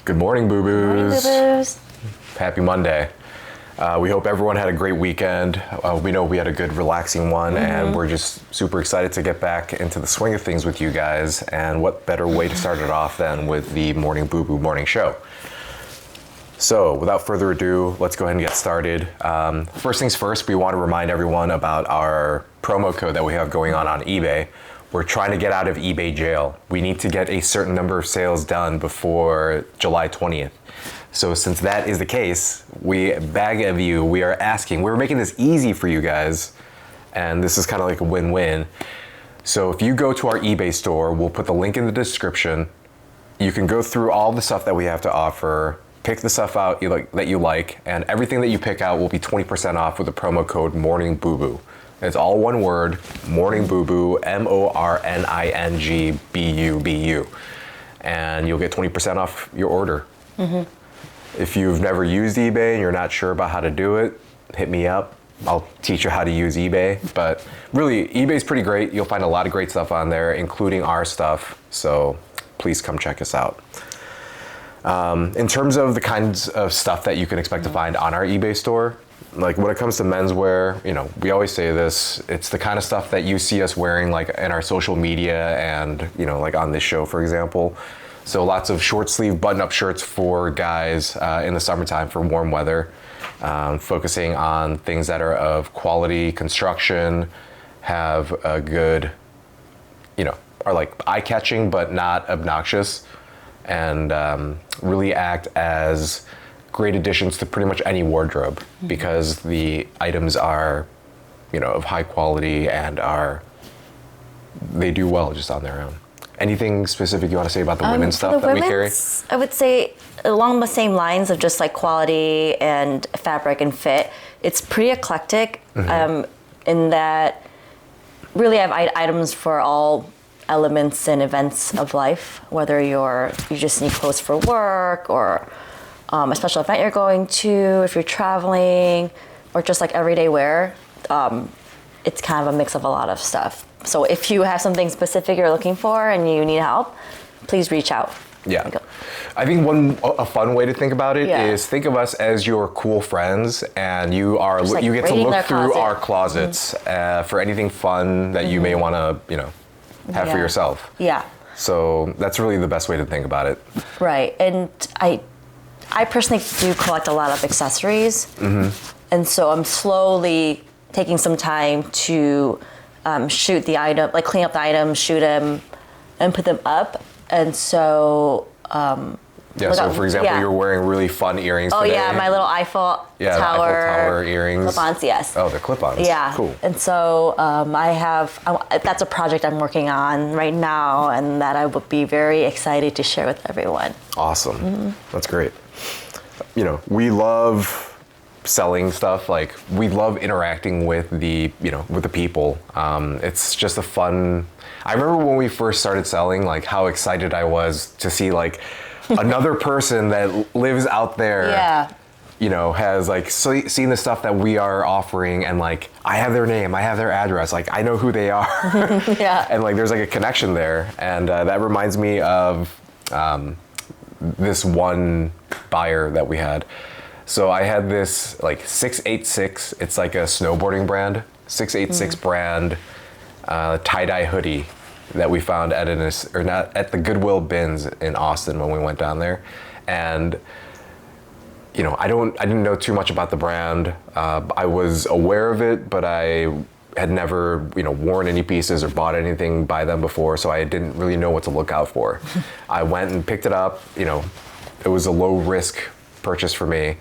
Good morning, Bubus. Morning, Bubus. Happy Monday. We hope everyone had a great weekend. We know we had a good, relaxing one, and we're just super excited to get back into the swing of things with you guys. And what better way to start it off than with the Morning Bubu Morning Show? So, without further ado, let's go ahead and get started. First things first, we want to remind everyone about our promo code that we have going on eBay. We're trying to get out of eBay jail. We need to get a certain number of sales done before July 20th. So since that is the case, we beg of you, we are asking, we're making this easy for you guys, and this is kind of like a win-win. So if you go to our eBay store, we'll put the link in the description. You can go through all the stuff that we have to offer, pick the stuff out that you like, and everything that you pick out will be 20% off with the promo code MorningBubu. It's all one word, Morning Bubu, MorningBubu, and you'll get 20% off your order. If you've never used eBay and you're not sure about how to do it, hit me up. I'll teach you how to use eBay. But really, eBay's pretty great. You'll find a lot of great stuff on there, including our stuff. So please come check us out. In terms of the kinds of stuff that you can expect to find on our eBay store, like when it comes to menswear, you know, we always say this, it's the kind of stuff that you see us wearing like in our social media and, you know, like on this show, for example. So lots of short sleeve button up shirts for guys in the summertime for warm weather, focusing on things that are of quality construction, have a good, you know, are like eye-catching but not obnoxious, and really act as great additions to pretty much any wardrobe because the items are, you know, of high quality and they do well just on their own. Anything specific you want to say about the women's stuff that we carry? I would say along the same lines of just like quality and fabric and fit, it's pretty eclectic in that really I have items for all elements and events of life, whether you just need clothes for work or a special event you're going to, if you're traveling, or just like everyday wear. It's kind of a mix of a lot of stuff. So if you have something specific you're looking for and you need help, please reach out. Yeah. I think a fun way to think about it is think of us as your cool friends, and you get to look through our closets for anything fun that you may want to, you know, have for yourself. Yeah. So that's really the best way to think about it. Right. And I personally do collect a lot of accessories. And so I'm slowly taking some time to shoot the item, like clean up the items, shoot them, and put them up. And so, so for example, you're wearing really fun earrings today. Oh yeah, my little Eiffel Tower earrings. Clip-ons, yes. Oh, they're clip-ons. Yeah. Cool. And so that's a project I'm working on right now, and that I would be very excited to share with everyone. Awesome. That's great. You know, we love selling stuff. Like, we love interacting with the people. It's just a fun. I remember when we first started selling, like how excited I was to see like another person that lives out there, you know, has like seen the stuff that we are offering, and like I have their name, I have their address, like I know who they are. And like there's like a connection there, and that reminds me of this one buyer that we had. So I had this like 686, it's like a snowboarding brand, 686 brand tie-dye hoodie that we found at the Goodwill bins in Austin when we went down there. And you know, I didn't know too much about the brand. I was aware of it, but I had never, you know, worn any pieces or bought anything by them before, so I didn't really know what to look out for. I went and picked it up. You know, it was a low risk purchase for me,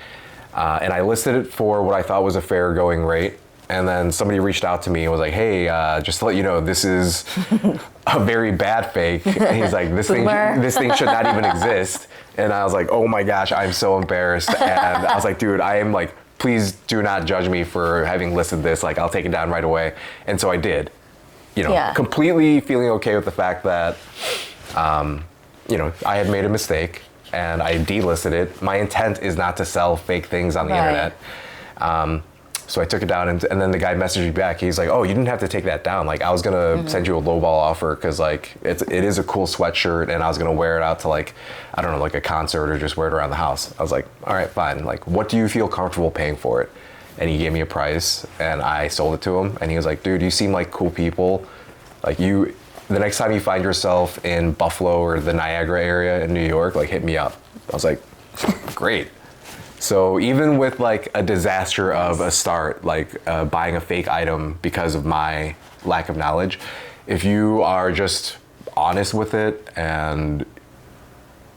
and I listed it for what I thought was a fair going rate. And then somebody reached out to me and was like, "Hey, just to let you know, this is a very bad fake." And he's like, "This thing should not even exist." And I was like, "Oh my gosh, I'm so embarrassed." And I was like, "Dude, I am like, please do not judge me for having listed this. Like, I'll take it down right away." And so I did. You know, completely feeling okay with the fact that, you know, I had made a mistake and I delisted it. My intent is not to sell fake things on the internet. So I took it down, and then the guy messaged me back. He's like, "Oh, you didn't have to take that down. Like, I was gonna send you a lowball offer because like it is a cool sweatshirt, and I was gonna wear it out to like, I don't know, like a concert or just wear it around the house." I was like, "All right, fine. Like, what do you feel comfortable paying for it?" And he gave me a price, and I sold it to him. And he was like, "Dude, you seem like cool people. Like, the next time you find yourself in Buffalo or the Niagara area in New York, like hit me up." I was like, "Great." So even with like a disaster of a start, like buying a fake item because of my lack of knowledge, if you are just honest with it and,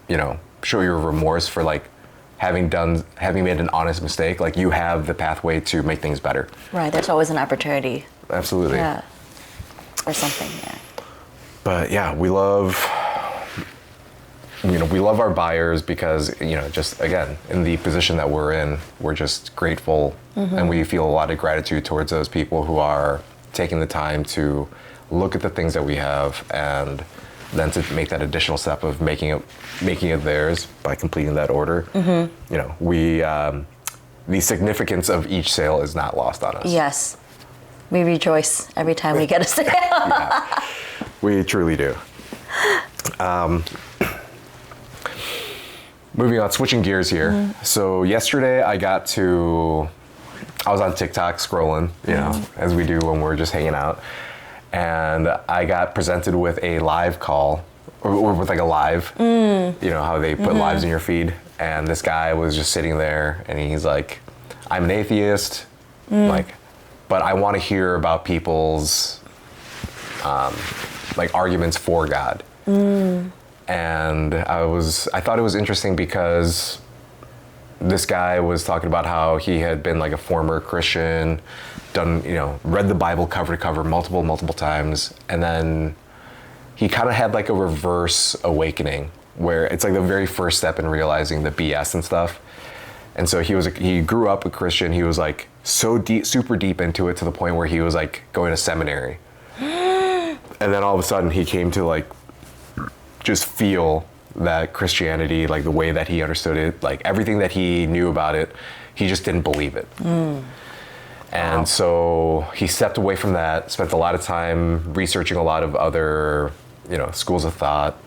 you know, show your remorse for like having made an honest mistake, like you have the pathway to make things better. Right. There's always an opportunity. Absolutely. Yeah. Or something. Yeah. But yeah, we love our buyers because, you know, just again, in the position that we're in, we're just grateful, and we feel a lot of gratitude towards those people who are taking the time to look at the things that we have and then to make that additional step of making it theirs by completing that order. You know, the significance of each sale is not lost on us. Yes. We rejoice every time we get a sale. Yeah, we truly do. Moving on, switching gears here. So yesterday I was on TikTok scrolling, you know, as we do when we're just hanging out. And I got presented with a live call, or with like a live, you know, how they put lives in your feed. And this guy was just sitting there and he's like, "I'm an atheist, like, but I want to hear about people's like arguments for God." And I thought it was interesting because this guy was talking about how he had been like a former Christian, read the Bible cover to cover multiple times, and then he kind of had like a reverse awakening where it's like the very first step in realizing the BS and stuff. And so he grew up a Christian. He was like so deep, super deep into it to the point where he was like going to seminary. And then all of a sudden he came to like just feel that Christianity, like the way that he understood it, like everything that he knew about it, he just didn't believe it. And so he stepped away from that, spent a lot of time researching a lot of other, you know, schools of thought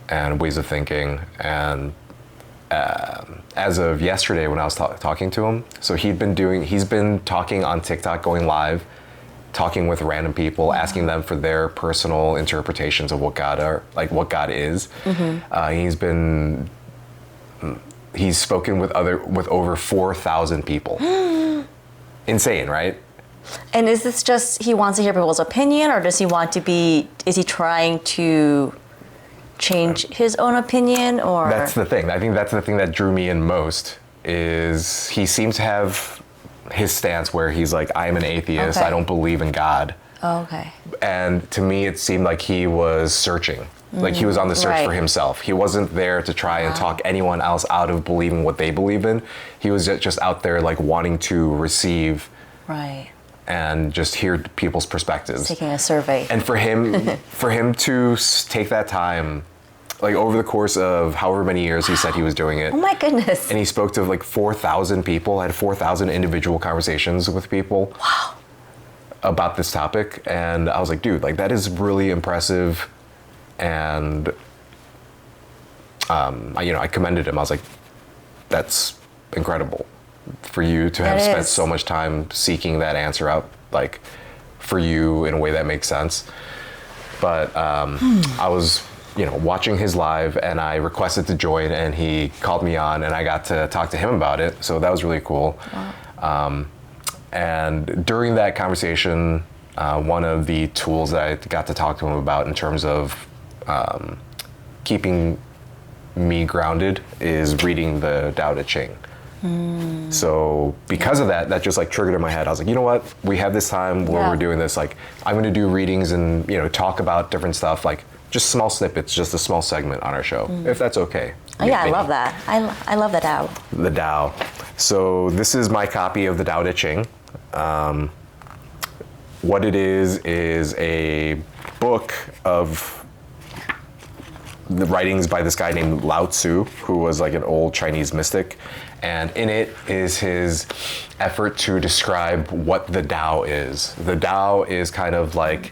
and ways of thinking. And as of yesterday when I was talking to him, so he's been talking on TikTok, going live, talking with random people, asking them for their personal interpretations of what God is. He's spoken with over 4,000 people. Insane, right? And is this just he wants to hear people's opinion, or is he trying to change his own opinion? Or that's the thing. I think that's the thing that drew me in most, is he seems to have his stance where he's like, "I'm an atheist. I don't believe in God." Oh, okay. And to me, it seemed like he was searching. Like he was on the search for himself. He wasn't there to try and talk anyone else out of believing what they believe in. He was just out there like wanting to receive and just hear people's perspectives. Taking a survey. And for him to take that time, like over the course of however many years he said he was doing it. Oh my goodness. And he spoke to like 4,000 people, had 4,000 individual conversations with people. Wow. About this topic. And I was like, dude, like that is really impressive. And I commended him. I was like, that's incredible for you to have spent so much time seeking that answer out, like for you in a way that makes sense. But I was watching his live, and I requested to join, and he called me on, and I got to talk to him about it. So that was really cool. Wow. And during that conversation, one of the tools that I got to talk to him about in terms of keeping me grounded is reading the Tao Te Ching. So because of that just like triggered in my head. I was like, you know what? We have this time where we're doing this. Like, I'm going to do readings and talk about different stuff, like just small snippets, just a small segment on our show, if that's okay. Oh yeah, I love that. I love the Tao. The Tao. So this is my copy of the Tao Te Ching. What it is a book of the writings by this guy named Lao Tzu, who was like an old Chinese mystic. And in it is his effort to describe what the Tao is. The Tao is kind of like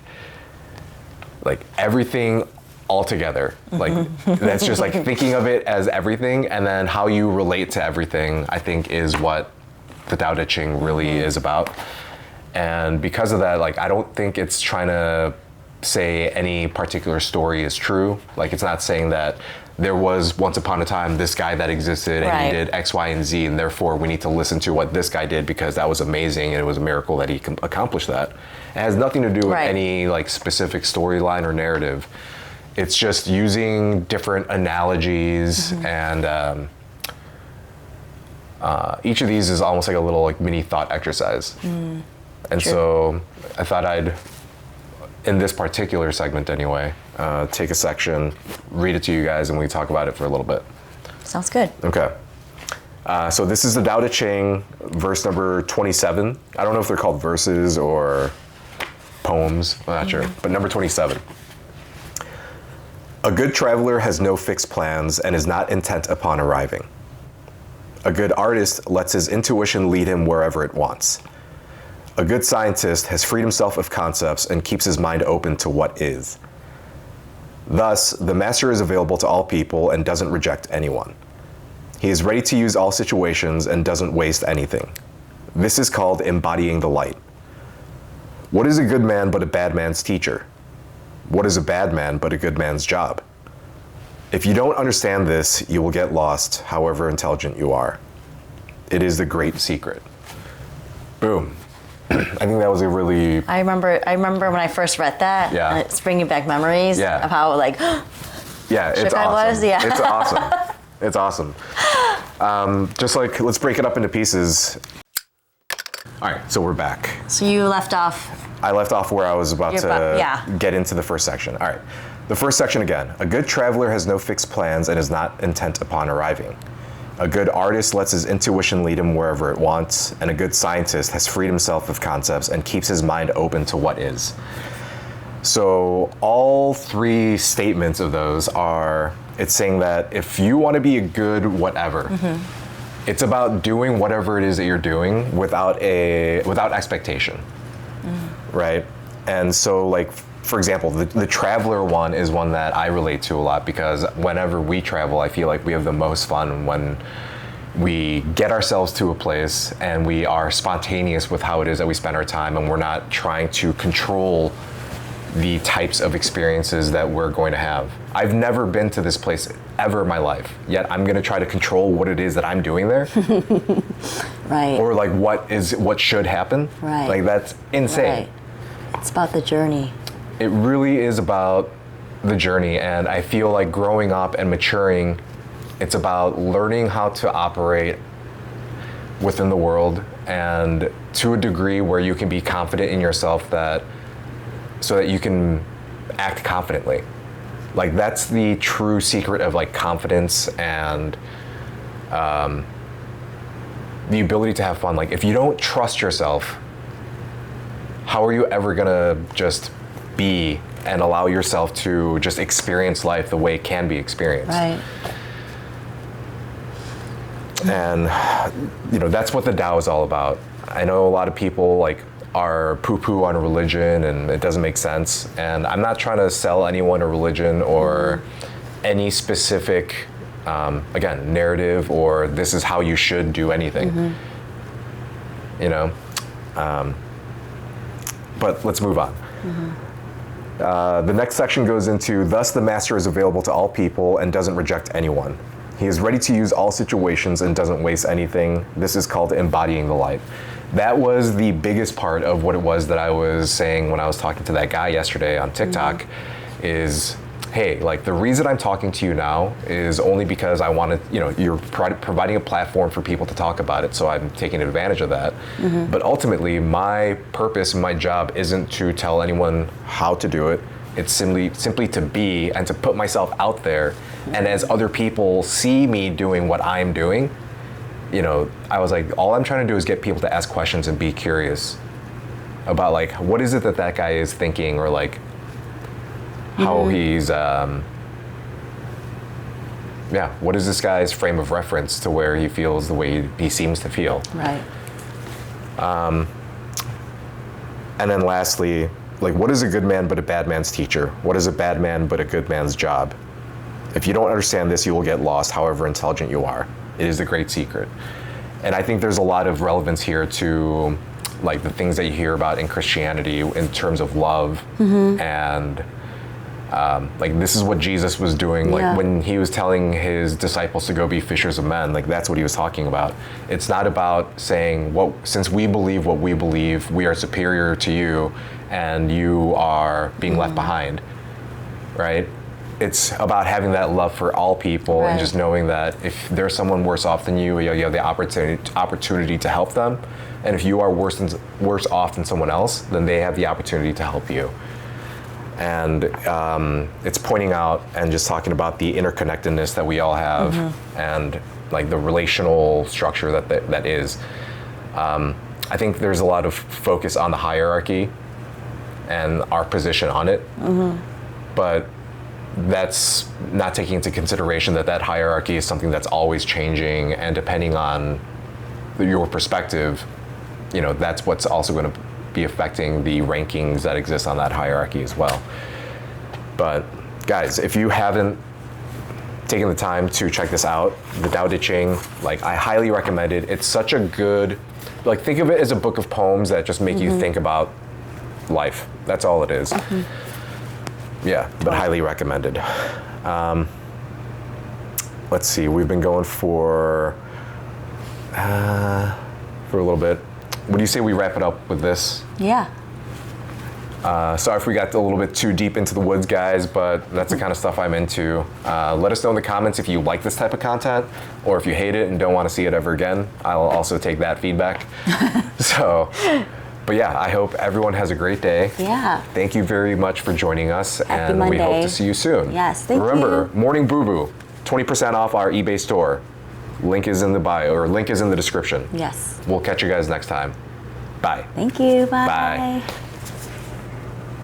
everything all together. Like that's just like thinking of it as everything, and then how you relate to everything, I think, is what the Tao Te Ching really is about. And because of that, like I don't think it's trying to say any particular story is true. Like it's not saying that there was once upon a time this guy that existed and he did X, Y, and Z, and therefore we need to listen to what this guy did because that was amazing and it was a miracle that he accomplished that. It has nothing to do with any like specific storyline or narrative. It's just using different analogies, and each of these is almost like a little like mini thought exercise. And so I thought I'd, in this particular segment anyway, take a section, read it to you guys, and we talk about it for a little bit. Sounds good. Okay. So this is the Tao Te Ching, verse number 27. I don't know if they're called verses or poems, I'm not sure, but number 27. A good traveler has no fixed plans and is not intent upon arriving. A good artist lets his intuition lead him wherever it wants. A good scientist has freed himself of concepts and keeps his mind open to what is. Thus, the master is available to all people and doesn't reject anyone. He is ready to use all situations and doesn't waste anything. This is called embodying the light. What is a good man but a bad man's teacher? What is a bad man but a good man's job? If you don't understand this, you will get lost, however intelligent you are. It is the great secret. Boom. I think that was a really... I remember when I first read that, and it's bringing back memories of how like it's awesome. I was. Yeah. It's awesome. It's awesome. Just like, let's break it up into pieces. All right, so we're back. So you left off... I left off where I was about to get into the first section. All right, the first section again. A good traveler has no fixed plans and is not intent upon arriving. A good artist lets his intuition lead him wherever it wants, and a good scientist has freed himself of concepts and keeps his mind open to what is. So all three statements of those are, it's saying that if you want to be a good whatever, it's about doing whatever it is that you're doing without expectation, right? And so like, for example, the traveler one is one that I relate to a lot because whenever we travel, I feel like we have the most fun when we get ourselves to a place and we are spontaneous with how it is that we spend our time, and we're not trying to control the types of experiences that we're going to have. I've never been to this place ever in my life, yet I'm gonna try to control what it is that I'm doing there. Right. Or like what should happen. Right. Like that's insane. Right. It's about the journey. It really is about the journey, and I feel like growing up and maturing, it's about learning how to operate within the world, and to a degree where you can be confident in yourself so that you can act confidently. Like that's the true secret of like confidence and the ability to have fun. Like if you don't trust yourself, how are you ever gonna just be and allow yourself to just experience life the way it can be experienced? Right. And that's what the Tao is all about. I know a lot of people like are poo-poo on religion and it doesn't make sense, and I'm not trying to sell anyone a religion or any specific again narrative or this is how you should do anything. But let's move on. The next section goes into, thus the master is available to all people and doesn't reject anyone. He is ready to use all situations and doesn't waste anything. This is called embodying the light. That was the biggest part of what it was that I was saying when I was talking to that guy yesterday on TikTok is, hey, like the reason I'm talking to you now is only because I want to, you're providing a platform for people to talk about it, so I'm taking advantage of that. But ultimately, my purpose, my job isn't to tell anyone how to do it. It's simply to be and to put myself out there. And as other people see me doing what I'm doing, I was like, all I'm trying to do is get people to ask questions and be curious about like, what is it that guy is thinking, or like how he's yeah, what is this guy's frame of reference to where he feels the way he seems to feel? Right. And then lastly, like, what is a good man but a bad man's teacher? What is a bad man but a good man's job? If you don't understand this, you will get lost, however intelligent you are. It is the great secret. And I think there's a lot of relevance here to, like, the things that you hear about in Christianity in terms of love. And like, this is what Jesus was doing. Like, when he was telling his disciples to go be fishers of men, like, that's what he was talking about. It's not about saying, well, since we believe what we believe, we are superior to you and you are being left behind, right? It's about having that love for all people, and just knowing that if there's someone worse off than you have the opportunity to help them. And if you are worse off than someone else, then they have the opportunity to help you. And it's pointing out and just talking about the interconnectedness that we all have, and like the relational structure that is. I think there's a lot of focus on the hierarchy and our position on it, but that's not taking into consideration that hierarchy is something that's always changing, and depending on your perspective, you know, that's what's also going to be affecting the rankings that exist on that hierarchy as well. But guys, if you haven't taken the time to check this out, the Tao Te Ching, like, I highly recommend it. It's such a good, like, think of it as a book of poems that just make you think about life. That's all it is. Yeah, but highly recommended. Let's see, we've been going for a little bit. Would you say we wrap it up with this? Yeah. Sorry if we got a little bit too deep into the woods, guys, but that's the kind of stuff I'm into. Let us know in the comments if you like this type of content, or if you hate it and don't want to see it ever again. I'll also take that feedback. But yeah, I hope everyone has a great day. Yeah. Thank you very much for joining us, Happy and Monday. we hope to see you soon. Yes, thank you. Remember, Morning Boo Boo, 20% off our eBay store. Link is in the bio, or link is in the description. Yes. We'll catch you guys next time. Bye. Thank you. Bye. Bye.